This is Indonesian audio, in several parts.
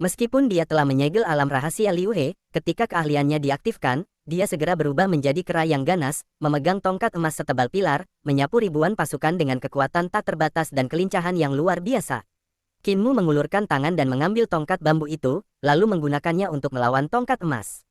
Meskipun dia telah menyegel alam rahasia Liu He, ketika keahliannya diaktifkan, dia segera berubah menjadi kera yang ganas, memegang tongkat emas setebal pilar, menyapu ribuan pasukan dengan kekuatan tak terbatas dan kelincahan yang luar biasa. Qin Mu mengulurkan tangan dan mengambil tongkat bambu itu, lalu menggunakannya untuk melawan tongkat emas.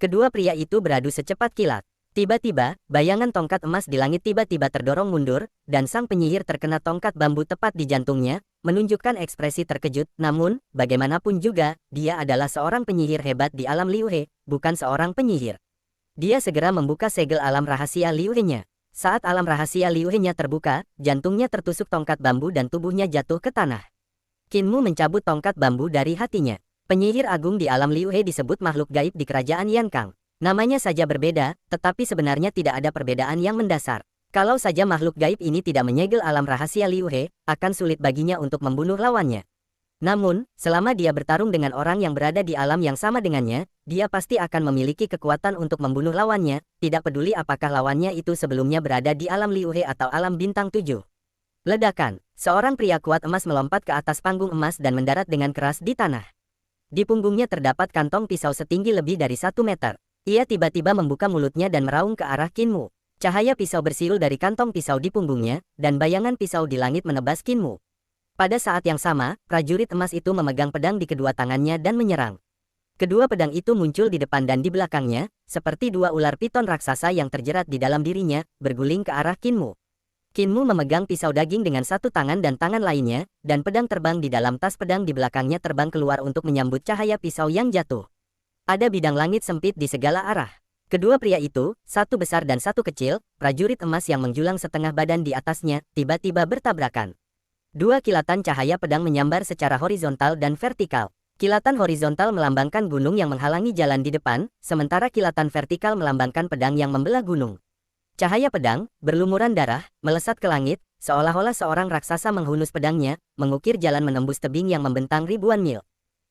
Kedua pria itu beradu secepat kilat. Tiba-tiba, bayangan tongkat emas di langit tiba-tiba terdorong mundur, dan sang penyihir terkena tongkat bambu tepat di jantungnya, menunjukkan ekspresi terkejut. Namun, bagaimanapun juga, dia adalah seorang penyihir hebat di alam Liu He, bukan seorang penyihir. Dia segera membuka segel alam rahasia Liu He-nya. Saat alam rahasia Liu He-nya terbuka, jantungnya tertusuk tongkat bambu dan tubuhnya jatuh ke tanah. Qin Mu mencabut tongkat bambu dari hatinya. Penyihir agung di alam Liu He disebut makhluk gaib di kerajaan Yankang. Namanya saja berbeda, tetapi sebenarnya tidak ada perbedaan yang mendasar. Kalau saja makhluk gaib ini tidak menyegel alam rahasia Liu He, akan sulit baginya untuk membunuh lawannya. Namun, selama dia bertarung dengan orang yang berada di alam yang sama dengannya, dia pasti akan memiliki kekuatan untuk membunuh lawannya, tidak peduli apakah lawannya itu sebelumnya berada di alam Liu He atau alam bintang 7. Ledakan, seorang pria kuat emas melompat ke atas panggung emas dan mendarat dengan keras di tanah. Di punggungnya terdapat kantong pisau setinggi lebih dari 1 meter. Ia tiba-tiba membuka mulutnya dan meraung ke arah Qin Mu. Cahaya pisau bersiul dari kantong pisau di punggungnya, dan bayangan pisau di langit menebas Qin Mu. Pada saat yang sama, prajurit emas itu memegang pedang di kedua tangannya dan menyerang. Kedua pedang itu muncul di depan dan di belakangnya, seperti dua ular piton raksasa yang terjerat di dalam dirinya, berguling ke arah Qin Mu. Qin Mu memegang pisau daging dengan satu tangan dan tangan lainnya, dan pedang terbang di dalam tas pedang di belakangnya terbang keluar untuk menyambut cahaya pisau yang jatuh. Ada bidang langit sempit di segala arah. Kedua pria itu, satu besar dan satu kecil, prajurit emas yang menjulang setengah badan di atasnya, tiba-tiba bertabrakan. Dua kilatan cahaya pedang menyambar secara horizontal dan vertikal. Kilatan horizontal melambangkan gunung yang menghalangi jalan di depan, sementara kilatan vertikal melambangkan pedang yang membelah gunung. Cahaya pedang, berlumuran darah, melesat ke langit, seolah-olah seorang raksasa menghunus pedangnya, mengukir jalan menembus tebing yang membentang ribuan mil.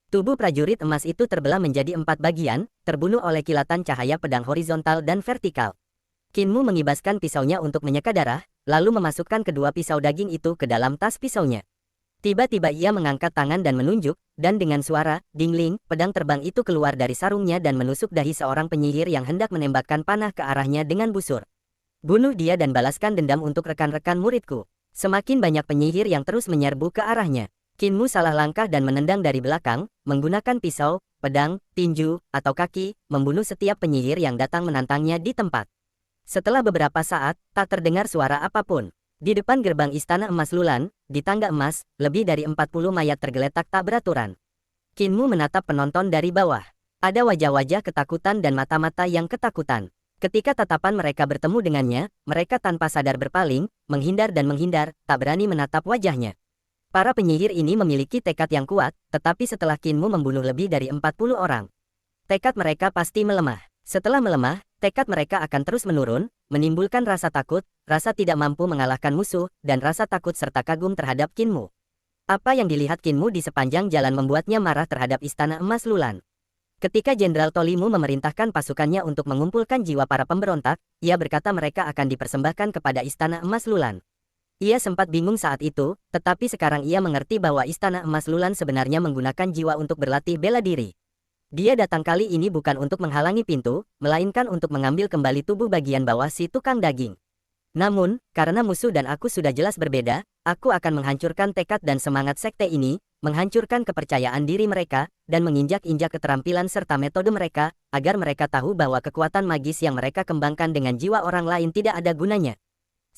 Tubuh prajurit emas itu terbelah menjadi 4 bagian, terbunuh oleh kilatan cahaya pedang horizontal dan vertikal. Qin Mu mengibaskan pisaunya untuk menyeka darah, lalu memasukkan kedua pisau daging itu ke dalam tas pisaunya. Tiba-tiba ia mengangkat tangan dan menunjuk, dan dengan suara, dingling, pedang terbang itu keluar dari sarungnya dan menusuk dahi seorang penyihir yang hendak menembakkan panah ke arahnya dengan busur. Bunuh dia dan balaskan dendam untuk rekan-rekan muridku. Semakin banyak penyihir yang terus menyerbu ke arahnya. Qin Mu salah langkah dan menendang dari belakang, menggunakan pisau, pedang, tinju, atau kaki, membunuh setiap penyihir yang datang menantangnya di tempat. Setelah beberapa saat, tak terdengar suara apapun. Di depan gerbang Istana Emas Lulan, di tangga emas, lebih dari 40 mayat tergeletak tak beraturan. Qin Mu menatap penonton dari bawah. Ada wajah-wajah ketakutan dan mata-mata yang ketakutan. Ketika tatapan mereka bertemu dengannya, mereka tanpa sadar berpaling, menghindar dan menghindar, tak berani menatap wajahnya. Para penyihir ini memiliki tekad yang kuat, tetapi setelah Qin Mu membunuh lebih dari 40 orang, tekad mereka pasti melemah. Setelah melemah, tekad mereka akan terus menurun, menimbulkan rasa takut, rasa tidak mampu mengalahkan musuh, dan rasa takut serta kagum terhadap Qin Mu. Apa yang dilihat Qin Mu di sepanjang jalan membuatnya marah terhadap Istana Emas Lulan. Ketika Jenderal Tolimu memerintahkan pasukannya untuk mengumpulkan jiwa para pemberontak, ia berkata mereka akan dipersembahkan kepada Istana Emas Lulan. Ia sempat bingung saat itu, tetapi sekarang ia mengerti bahwa Istana Emas Lulan sebenarnya menggunakan jiwa untuk berlatih bela diri. Dia datang kali ini bukan untuk menghalangi pintu, melainkan untuk mengambil kembali tubuh bagian bawah si tukang daging. Namun, karena musuh dan aku sudah jelas berbeda, aku akan menghancurkan tekad dan semangat sekte ini, menghancurkan kepercayaan diri mereka, dan menginjak-injak keterampilan serta metode mereka, agar mereka tahu bahwa kekuatan magis yang mereka kembangkan dengan jiwa orang lain tidak ada gunanya.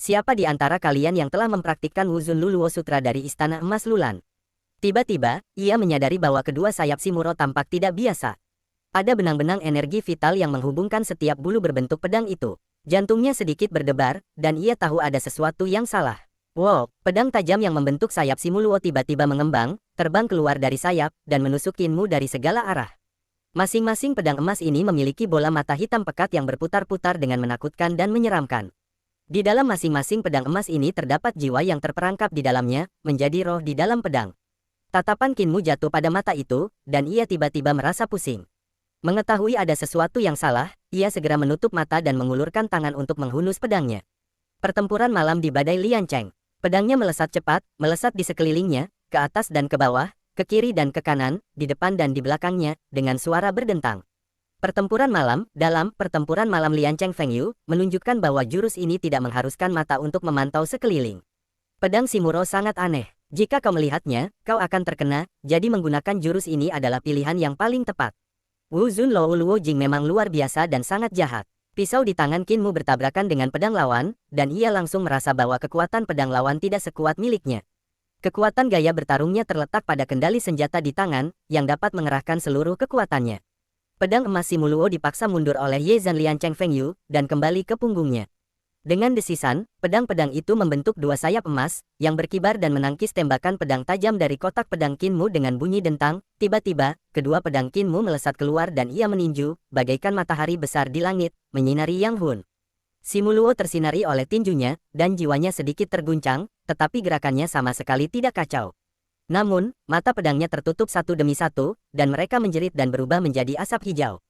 Siapa di antara kalian yang telah mempraktikkan Wuzun Luluo Sutra dari Istana Emas Lulan? Tiba-tiba, ia menyadari bahwa kedua sayap Shimuro tampak tidak biasa. Ada benang-benang energi vital yang menghubungkan setiap bulu berbentuk pedang itu. Jantungnya sedikit berdebar, dan ia tahu ada sesuatu yang salah. Wow, pedang tajam yang membentuk sayap Shimuluo tiba-tiba mengembang, terbang keluar dari sayap, dan menusuk Qin Mu dari segala arah. Masing-masing pedang emas ini memiliki bola mata hitam pekat yang berputar-putar dengan menakutkan dan menyeramkan. Di dalam masing-masing pedang emas ini terdapat jiwa yang terperangkap di dalamnya, menjadi roh di dalam pedang. Tatapan Qin Mu jatuh pada mata itu, dan ia tiba-tiba merasa pusing. Mengetahui ada sesuatu yang salah, ia segera menutup mata dan mengulurkan tangan untuk menghunus pedangnya. Pertempuran malam di badai Liancheng. Pedangnya melesat cepat, melesat di sekelilingnya, ke atas dan ke bawah, ke kiri dan ke kanan, di depan dan di belakangnya, dengan suara berdentang. Pertempuran malam, dalam pertempuran malam Lian Cheng Fengyu, menunjukkan bahwa jurus ini tidak mengharuskan mata untuk memantau sekeliling. Pedang Shimuro sangat aneh. Jika kau melihatnya, kau akan terkena, jadi menggunakan jurus ini adalah pilihan yang paling tepat. Wu Zun Luo Jing memang luar biasa dan sangat jahat. Pisau di tangan Qin Mu bertabrakan dengan pedang lawan, dan ia langsung merasa bahwa kekuatan pedang lawan tidak sekuat miliknya. Kekuatan gaya bertarungnya terletak pada kendali senjata di tangan, yang dapat mengerahkan seluruh kekuatannya. Pedang emas Simuluo dipaksa mundur oleh Ye Zhan Lian Cheng Fengyu, dan kembali ke punggungnya. Dengan desisan, pedang-pedang itu membentuk dua sayap emas, yang berkibar dan menangkis tembakan pedang tajam dari kotak pedang Qin Mu dengan bunyi dentang. Tiba-tiba, kedua pedang Qin Mu melesat keluar dan ia meninju, bagaikan matahari besar di langit, menyinari Yang Hun. Simuluo tersinari oleh tinjunya, dan jiwanya sedikit terguncang, tetapi gerakannya sama sekali tidak kacau. Namun, mata pedangnya tertutup satu demi satu, dan mereka menjerit dan berubah menjadi asap hijau.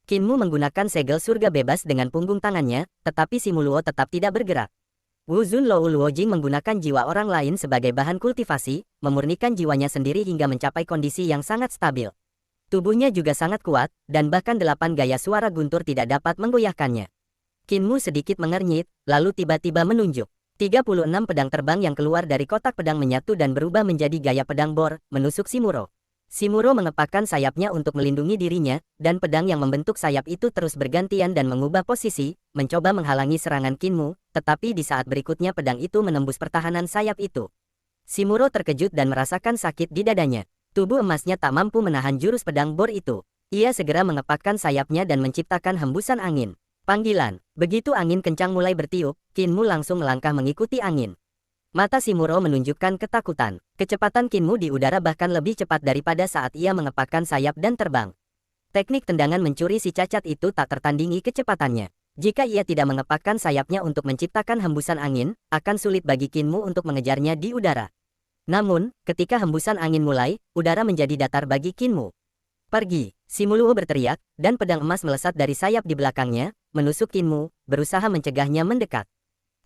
Qin Mu menggunakan segel surga bebas dengan punggung tangannya, tetapi Simuluo tetap tidak bergerak. Wu Zun Luo Jing menggunakan jiwa orang lain sebagai bahan kultivasi, memurnikan jiwanya sendiri hingga mencapai kondisi yang sangat stabil. Tubuhnya juga sangat kuat, dan bahkan 8 gaya suara guntur tidak dapat menggoyahkannya. Qin Mu sedikit mengernyit, lalu tiba-tiba menunjuk. 36 pedang terbang yang keluar dari kotak pedang menyatu dan berubah menjadi gaya pedang bor, menusuk Shimuro. Shimuro mengepakkan sayapnya untuk melindungi dirinya, dan pedang yang membentuk sayap itu terus bergantian dan mengubah posisi, mencoba menghalangi serangan Qin Mu, tetapi di saat berikutnya pedang itu menembus pertahanan sayap itu. Shimuro terkejut dan merasakan sakit di dadanya. Tubuh emasnya tak mampu menahan jurus pedang bor itu. Ia segera mengepakkan sayapnya dan menciptakan hembusan angin. Panggilan. Begitu angin kencang mulai bertiup, Qin Mu langsung melangkah mengikuti angin. Mata Shimuro menunjukkan ketakutan. Kecepatan Qin Mu di udara bahkan lebih cepat daripada saat ia mengepakkan sayap dan terbang. Teknik tendangan mencuri si cacat itu tak tertandingi kecepatannya. Jika ia tidak mengepakkan sayapnya untuk menciptakan hembusan angin, akan sulit bagi Qin Mu untuk mengejarnya di udara. Namun, ketika hembusan angin mulai, udara menjadi datar bagi Qin Mu. Pergi, Simuluo berteriak, dan pedang emas melesat dari sayap di belakangnya, menusuk Qin Mu, berusaha mencegahnya mendekat.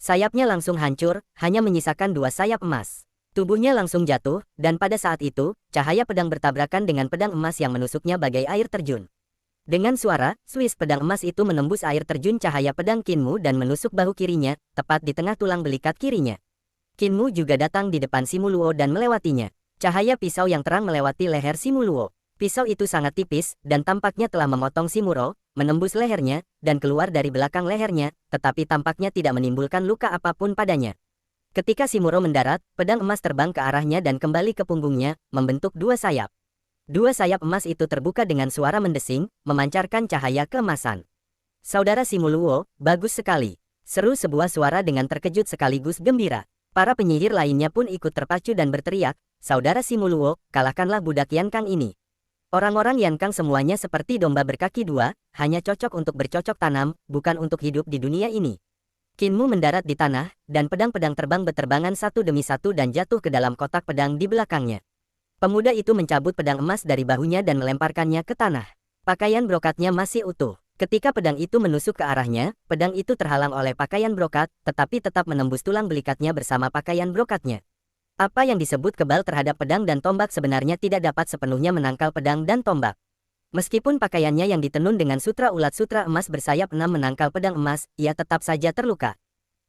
Sayapnya langsung hancur, hanya menyisakan 2 sayap emas. Tubuhnya langsung jatuh, dan pada saat itu, cahaya pedang bertabrakan dengan pedang emas yang menusuknya bagai air terjun. Dengan suara, suis pedang emas itu menembus air terjun cahaya pedang Qin Mu dan menusuk bahu kirinya, tepat di tengah tulang belikat kirinya. Qin Mu juga datang di depan Simuluo dan melewatinya. Cahaya pisau yang terang melewati leher Simuluo. Pisau itu sangat tipis, dan tampaknya telah memotong Shimuro, menembus lehernya, dan keluar dari belakang lehernya, tetapi tampaknya tidak menimbulkan luka apapun padanya. Ketika Shimuro mendarat, pedang emas terbang ke arahnya dan kembali ke punggungnya, membentuk 2 sayap. 2 sayap emas itu terbuka dengan suara mendesing, memancarkan cahaya keemasan. Saudara Simuluo, bagus sekali. Seru sebuah suara dengan terkejut sekaligus gembira. Para penyihir lainnya pun ikut terpacu dan berteriak, Saudara Simuluo, kalahkanlah budak Yankang ini. Orang-orang Yankang semuanya seperti domba berkaki 2, hanya cocok untuk bercocok tanam, bukan untuk hidup di dunia ini. Qin Mu mendarat di tanah, dan pedang-pedang terbang berterbangan satu demi satu dan jatuh ke dalam kotak pedang di belakangnya. Pemuda itu mencabut pedang emas dari bahunya dan melemparkannya ke tanah. Pakaian brokatnya masih utuh. Ketika pedang itu menusuk ke arahnya, pedang itu terhalang oleh pakaian brokat, tetapi tetap menembus tulang belikatnya bersama pakaian brokatnya. Apa yang disebut kebal terhadap pedang dan tombak sebenarnya tidak dapat sepenuhnya menangkal pedang dan tombak. Meskipun pakaiannya yang ditenun dengan sutra ulat sutra emas bersayap 6 menangkal pedang emas, ia tetap saja terluka.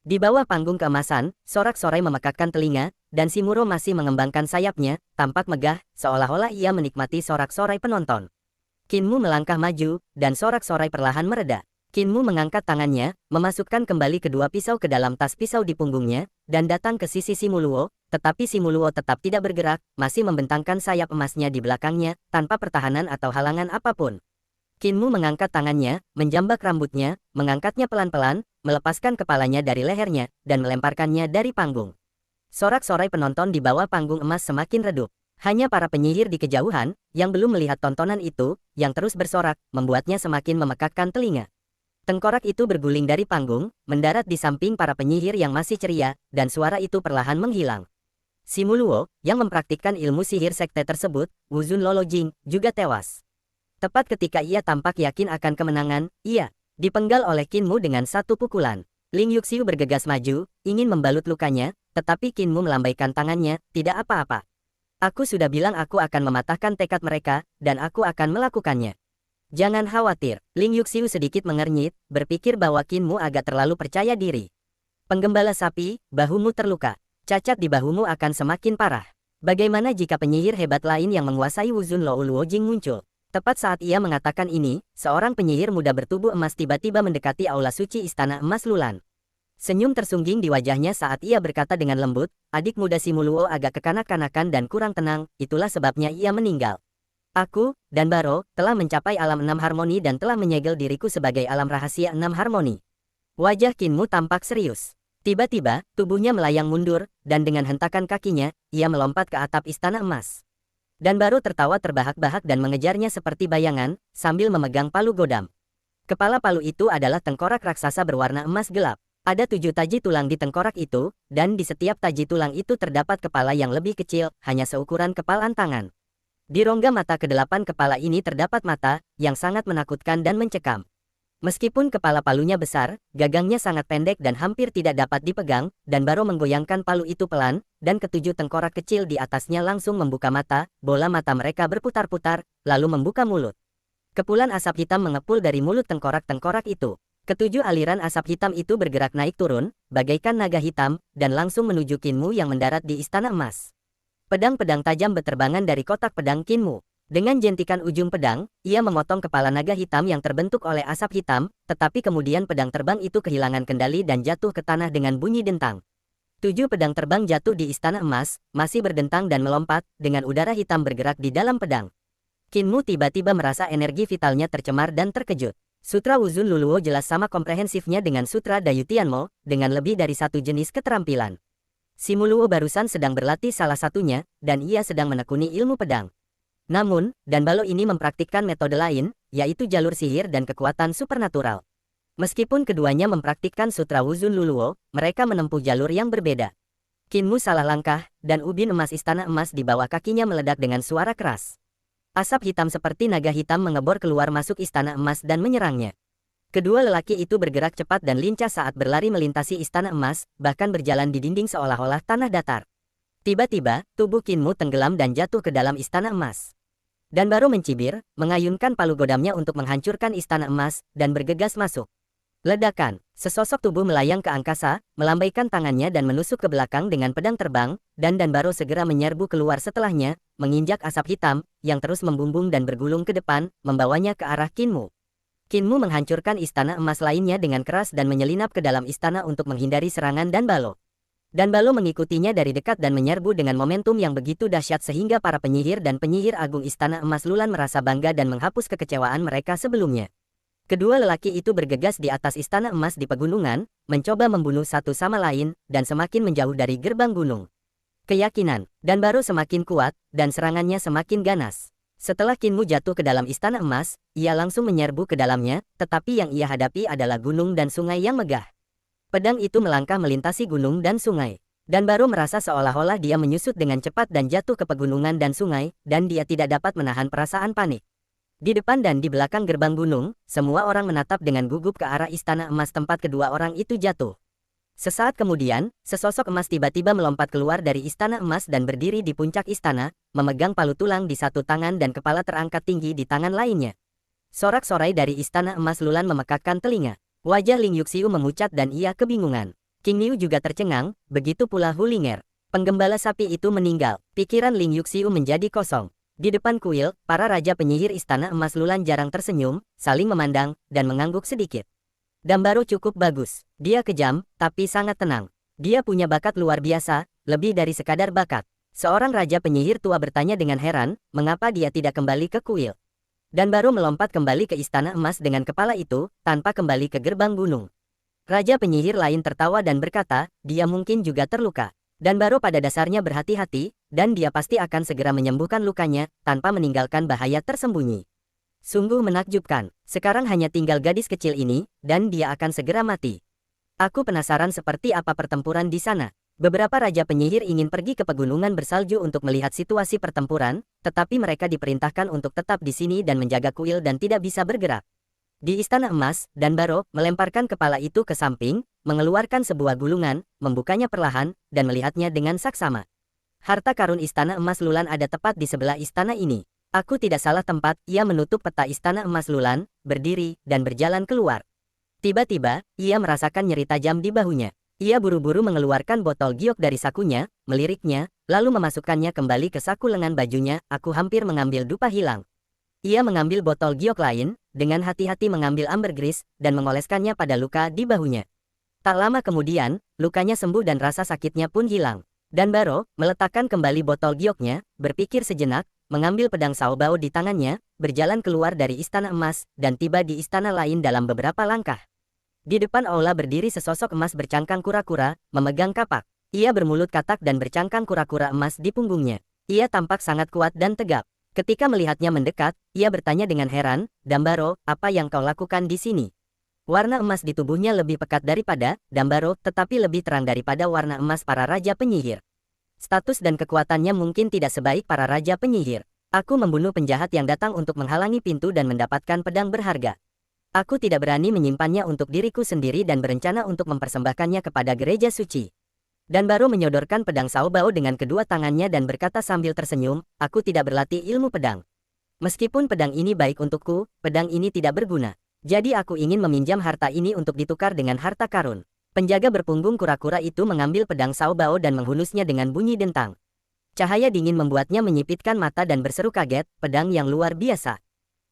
Di bawah panggung keemasan, sorak-sorai memekakkan telinga, dan Shimuro masih mengembangkan sayapnya, tampak megah, seolah-olah ia menikmati sorak-sorai penonton. Qin Mu melangkah maju, dan sorak-sorai perlahan mereda. Qin Mu mengangkat tangannya, memasukkan kembali kedua pisau ke dalam tas pisau di punggungnya, dan datang ke sisi Simuluo, tetapi Simuluo tetap tidak bergerak, masih membentangkan sayap emasnya di belakangnya, tanpa pertahanan atau halangan apapun. Qin Mu mengangkat tangannya, menjambak rambutnya, mengangkatnya pelan-pelan, melepaskan kepalanya dari lehernya, dan melemparkannya dari panggung. Sorak-sorai penonton di bawah panggung emas semakin redup. Hanya para penyihir di kejauhan, yang belum melihat tontonan itu, yang terus bersorak, membuatnya semakin memekakkan telinga. Tengkorak itu berguling dari panggung, mendarat di samping para penyihir yang masih ceria, dan suara itu perlahan menghilang. Simuluo, yang mempraktikkan ilmu sihir sekte tersebut, Wu Zun Luo Jing, juga tewas. Tepat ketika ia tampak yakin akan kemenangan, ia dipenggal oleh Qin Mu dengan satu pukulan. Ling Yuxiu bergegas maju, ingin membalut lukanya, tetapi Qin Mu melambaikan tangannya, tidak apa-apa. Aku sudah bilang aku akan mematahkan tekad mereka, dan aku akan melakukannya. Jangan khawatir, Ling Yuxiu sedikit mengernyit, berpikir bahwa Qinmu agak terlalu percaya diri. Penggembala sapi, bahumu terluka. Cacat di bahumu akan semakin parah. Bagaimana jika penyihir hebat lain yang menguasai Wuzun Luo Luojing muncul? Tepat saat ia mengatakan ini, seorang penyihir muda bertubuh emas tiba-tiba mendekati aula suci Istana Emas Lulan. Senyum tersungging di wajahnya saat ia berkata dengan lembut, adik muda Simuluo agak kekanak-kanakan dan kurang tenang, itulah sebabnya ia meninggal. Aku, dan Baro, telah mencapai alam 6 harmoni dan telah menyegel diriku sebagai alam rahasia 6 harmoni. Wajah Qinmu tampak serius. Tiba-tiba, tubuhnya melayang mundur, dan dengan hentakan kakinya, ia melompat ke atap Istana Emas. Dan Baro tertawa terbahak-bahak dan mengejarnya seperti bayangan, sambil memegang palu godam. Kepala palu itu adalah tengkorak raksasa berwarna emas gelap. Ada 7 taji tulang di tengkorak itu, dan di setiap taji tulang itu terdapat kepala yang lebih kecil, hanya seukuran kepalan tangan. Di rongga mata ke-8 kepala ini terdapat mata, yang sangat menakutkan dan mencekam. Meskipun kepala palunya besar, gagangnya sangat pendek dan hampir tidak dapat dipegang, dan Baro menggoyangkan palu itu pelan, dan ketujuh tengkorak kecil di atasnya langsung membuka mata, bola mata mereka berputar-putar, lalu membuka mulut. Kepulan asap hitam mengepul dari mulut tengkorak-tengkorak itu. Ketujuh aliran asap hitam itu bergerak naik turun, bagaikan naga hitam, dan langsung menuju Qinmu yang mendarat di Istana Emas. Pedang-pedang tajam beterbangan dari kotak pedang Qinmu. Dengan jentikan ujung pedang, ia memotong kepala naga hitam yang terbentuk oleh asap hitam, tetapi kemudian pedang terbang itu kehilangan kendali dan jatuh ke tanah dengan bunyi dentang. 7 pedang terbang jatuh di Istana Emas, masih berdentang dan melompat, dengan udara hitam bergerak di dalam pedang. Qinmu tiba-tiba merasa energi vitalnya tercemar dan terkejut. Sutra Wuzun Luluo jelas sama komprehensifnya dengan Sutra Dayu Tianmo, dengan lebih dari satu jenis keterampilan. Simuluo barusan sedang berlatih salah satunya, dan ia sedang menekuni ilmu pedang. Namun, Dan Balo ini mempraktikkan metode lain, yaitu jalur sihir dan kekuatan supernatural. Meskipun keduanya mempraktikkan Sutra Wuzun Luluo, mereka menempuh jalur yang berbeda. Qinmu salah langkah, dan ubin emas Istana Emas di bawah kakinya meledak dengan suara keras. Asap hitam seperti naga hitam mengebor keluar masuk Istana Emas dan menyerangnya. Kedua lelaki itu bergerak cepat dan lincah saat berlari melintasi Istana Emas, bahkan berjalan di dinding seolah-olah tanah datar. Tiba-tiba, tubuh Qinmu tenggelam dan jatuh ke dalam Istana Emas. Dan Baro mencibir, mengayunkan palu godamnya untuk menghancurkan Istana Emas, dan bergegas masuk. Ledakan, sesosok tubuh melayang ke angkasa, melambaikan tangannya dan menusuk ke belakang dengan pedang terbang, dan Baro segera menyerbu keluar setelahnya, menginjak asap hitam, yang terus membumbung dan bergulung ke depan, membawanya ke arah Qinmu. Qinmu menghancurkan Istana Emas lainnya dengan keras dan menyelinap ke dalam istana untuk menghindari serangan Dan Balo. Dan Balo mengikutinya dari dekat dan menyerbu dengan momentum yang begitu dahsyat sehingga para penyihir dan penyihir agung Istana Emas Lulan merasa bangga dan menghapus kekecewaan mereka sebelumnya. Kedua lelaki itu bergegas di atas Istana Emas di pegunungan, mencoba membunuh satu sama lain, dan semakin menjauh dari gerbang gunung. Keyakinan, Dan Baro semakin kuat, dan serangannya semakin ganas. Setelah Qinmu jatuh ke dalam Istana Emas, ia langsung menyerbu ke dalamnya, tetapi yang ia hadapi adalah gunung dan sungai yang megah. Pedang itu melangkah melintasi gunung dan sungai. Dan Baro merasa seolah-olah dia menyusut dengan cepat dan jatuh ke pegunungan dan sungai, dan dia tidak dapat menahan perasaan panik. Di depan dan di belakang gerbang gunung, semua orang menatap dengan gugup ke arah Istana Emas tempat kedua orang itu jatuh. Sesaat kemudian, sesosok emas tiba-tiba melompat keluar dari Istana Emas dan berdiri di puncak istana, memegang palu tulang di satu tangan dan kepala terangkat tinggi di tangan lainnya. Sorak-sorai dari Istana Emas Lulan memekakkan telinga. Wajah Ling Yuxiu memucat dan ia kebingungan. King Liu juga tercengang, begitu pula Hu Linger. Penggembala sapi itu meninggal. Pikiran Ling Yuxiu menjadi kosong. Di depan kuil, para raja penyihir Istana Emas Lulan jarang tersenyum, saling memandang, dan mengangguk sedikit. Dan Baro cukup bagus. Dia kejam, tapi sangat tenang. Dia punya bakat luar biasa, lebih dari sekadar bakat. Seorang raja penyihir tua bertanya dengan heran, mengapa dia tidak kembali ke kuil. Dan Baro melompat kembali ke Istana Emas dengan kepala itu, tanpa kembali ke gerbang gunung. Raja penyihir lain tertawa dan berkata, dia mungkin juga terluka. Dan Baro pada dasarnya berhati-hati, dan dia pasti akan segera menyembuhkan lukanya, tanpa meninggalkan bahaya tersembunyi. Sungguh menakjubkan, sekarang hanya tinggal gadis kecil ini, dan dia akan segera mati. Aku penasaran seperti apa pertempuran di sana. Beberapa raja penyihir ingin pergi ke pegunungan bersalju untuk melihat situasi pertempuran, tetapi mereka diperintahkan untuk tetap di sini dan menjaga kuil dan tidak bisa bergerak. Di Istana Emas, Dan Baro melemparkan kepala itu ke samping, mengeluarkan sebuah gulungan, membukanya perlahan, dan melihatnya dengan saksama. Harta karun Istana Emas Lulan ada tepat di sebelah istana ini. Aku tidak salah tempat. Ia menutup peta Istana Emas Lulan, berdiri, dan berjalan keluar. Tiba-tiba, ia merasakan nyeri tajam di bahunya. Ia buru-buru mengeluarkan botol giok dari sakunya, meliriknya, lalu memasukkannya kembali ke saku lengan bajunya. Aku hampir mengambil dupa hilang. Ia mengambil botol giok lain, dengan hati-hati mengambil ambergris, dan mengoleskannya pada luka di bahunya. Tak lama kemudian, lukanya sembuh dan rasa sakitnya pun hilang. Danbaro meletakkan kembali botol gioknya, berpikir sejenak, mengambil pedang Sao Bao di tangannya, berjalan keluar dari istana emas, dan tiba di istana lain dalam beberapa langkah. Di depan aula berdiri sesosok emas bercangkang kura-kura, memegang kapak. Ia bermulut katak dan bercangkang kura-kura emas di punggungnya. Ia tampak sangat kuat dan tegap. Ketika melihatnya mendekat, ia bertanya dengan heran, Danbaro, apa yang kau lakukan di sini? Warna emas di tubuhnya lebih pekat daripada Danbaro, tetapi lebih terang daripada warna emas para raja penyihir. Status dan kekuatannya mungkin tidak sebaik para raja penyihir. Aku membunuh penjahat yang datang untuk menghalangi pintu dan mendapatkan pedang berharga. Aku tidak berani menyimpannya untuk diriku sendiri dan berencana untuk mempersembahkannya kepada gereja suci. Danbaro menyodorkan pedang Sao Bao dengan kedua tangannya dan berkata sambil tersenyum, aku tidak berlatih ilmu pedang. Meskipun pedang ini baik untukku, pedang ini tidak berguna. Jadi aku ingin meminjam harta ini untuk ditukar dengan harta karun. Penjaga berpunggung kura-kura itu mengambil pedang Sao Bao dan menghunusnya dengan bunyi dentang. Cahaya dingin membuatnya menyipitkan mata dan berseru kaget, pedang yang luar biasa.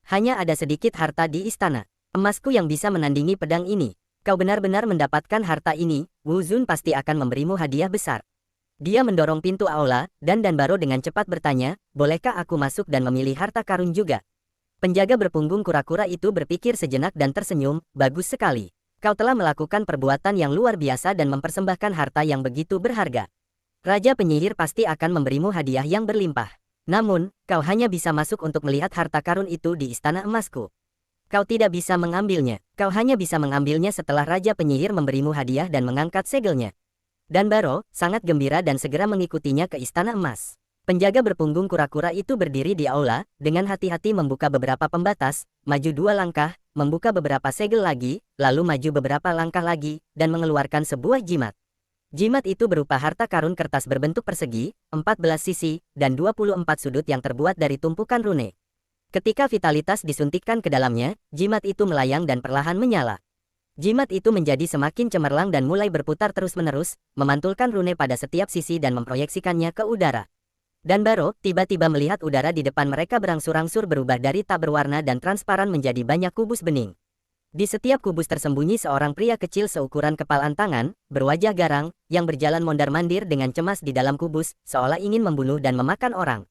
Hanya ada sedikit harta di istana. Emasku yang bisa menandingi pedang ini. Kau benar-benar mendapatkan harta ini, Wu Zun pasti akan memberimu hadiah besar. Dia mendorong pintu aula, dan Danbaro dengan cepat bertanya, bolehkah aku masuk dan memilih harta karun juga? Penjaga berpunggung kura-kura itu berpikir sejenak dan tersenyum, bagus sekali. Kau telah melakukan perbuatan yang luar biasa dan mempersembahkan harta yang begitu berharga. Raja penyihir pasti akan memberimu hadiah yang berlimpah. Namun, kau hanya bisa masuk untuk melihat harta karun itu di istana emasku. Kau tidak bisa mengambilnya. Kau hanya bisa mengambilnya setelah Raja Penyihir memberimu hadiah dan mengangkat segelnya. Danbaro sangat gembira dan segera mengikutinya ke Istana Emas. Penjaga berpunggung kura-kura itu berdiri di aula, dengan hati-hati membuka beberapa pembatas, maju 2 langkah, membuka beberapa segel lagi, lalu maju beberapa langkah lagi, dan mengeluarkan sebuah jimat. Jimat itu berupa harta karun kertas berbentuk persegi, 14 sisi, dan 24 sudut yang terbuat dari tumpukan rune. Ketika vitalitas disuntikkan ke dalamnya, jimat itu melayang dan perlahan menyala. Jimat itu menjadi semakin cemerlang dan mulai berputar terus-menerus, memantulkan rune pada setiap sisi dan memproyeksikannya ke udara. Danbaro tiba-tiba melihat udara di depan mereka berangsur-angsur berubah dari tak berwarna dan transparan menjadi banyak kubus bening. Di setiap kubus tersembunyi seorang pria kecil seukuran kepalan tangan, berwajah garang, yang berjalan mondar-mandir dengan cemas di dalam kubus, seolah ingin membunuh dan memakan orang.